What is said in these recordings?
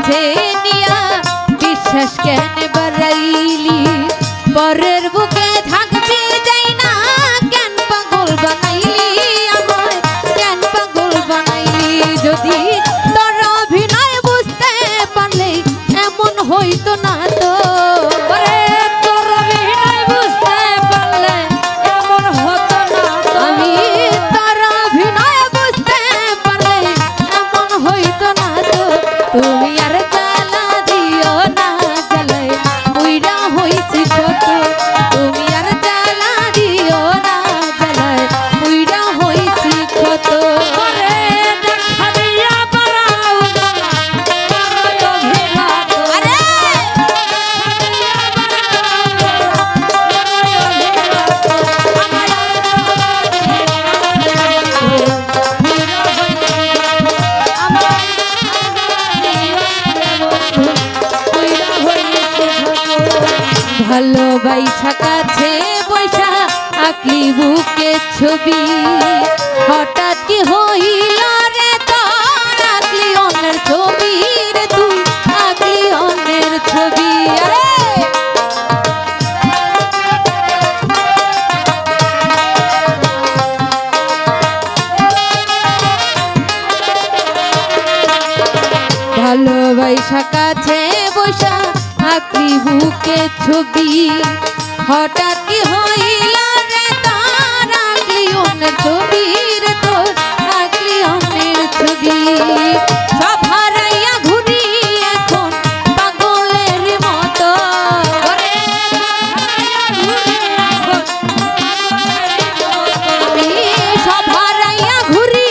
কাছে নিয়া বিশ্বাস কেন বাড়াইলি পরের বুকে থাকবি যাই না কেন পাগল বানাইলি আমায় কেন পাগল বানাইলি যদি তোর অভিনয় বুঝতে পারলে এমন হইতো না তো তোর অভিনয় বুঝতে পারলে এমন হতো না আমি তোর অভিনয় বুঝতে পারলে এমন হইতো না তো তুমি আর জ্বালা দিও না জ্বালায় উইরা হইছি কত তুমি আর জ্বালা দিও না জ্বালায় উইরা হইছি কত ভালোবাসা কাছে বৈশা আঁকলি বুকে ছবি হঠাৎ কি হইল রে তোর আঁকলি অন্যের ছবি রে তুই আঁকলি অন্যের ছবি ভালোবাসা কাছে বৈশা আঁকলি বুকে ছবি হঠাৎ কি হইল রে তোর আঁকলি অন্যের ছবি রে তোর আঁকলি অন্যের ছবি সব হারাইয়া ঘুরি এখন পাগলের মতো সব হারাইয়া ঘুরি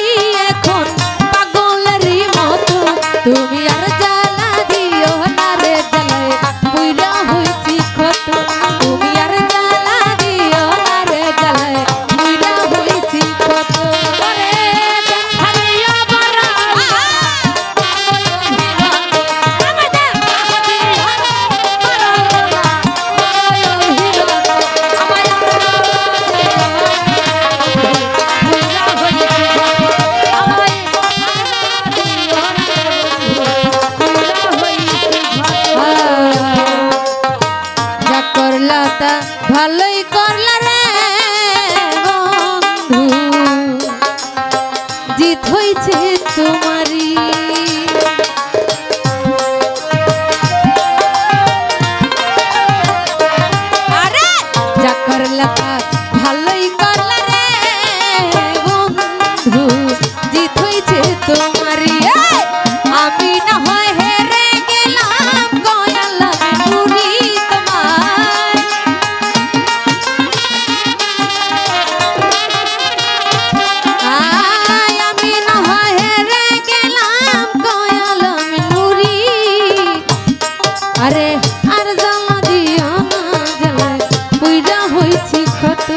এখন পাগলের মতো তুমি আর জ্বালা দিও না রে জ্বালায় বুইরা হইছি কত তুমি আর জ্বালা দিও না রে জ্বালায় বুইরা হইছি কত ভালোই করলা রে বন্ধু জিত হইছে তোমারি আরে যা করলা তা ভালোই করলা রে বন্ধু জিত হইছে তোমারি আমি না হয় হেরে গেলাম গয়ালা পুরি তোমার আমি না হয় হেরে গেলাম গয়ালা পুরি আরে আর জ্বালা দিও না জ্বালায় পুইরা হইছি কত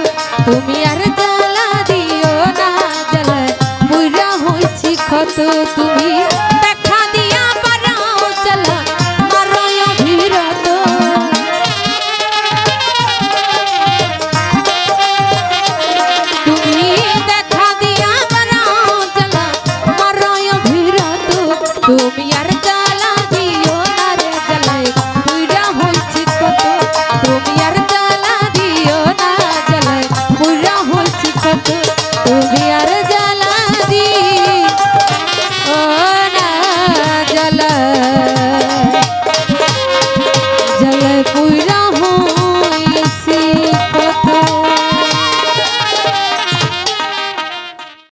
তুমি আর জ্বালা দিও না জ্বালায় পুইরা হইছি কত তুমি দেখা দিয়া পারাও জ্বালা মারো অভিরত তুমি দেখা দিয়া পারাও জ্বালা মারো অভিরত তুমি আর জ্বালা দিও না রে জ্বালায় পুইরা হইছি কত তুমি আর জ্বালা দিও না জ্বালায় পুইরা হইছি কত তুমি আর জ্বালা দিও না জ্বালায় পুইরা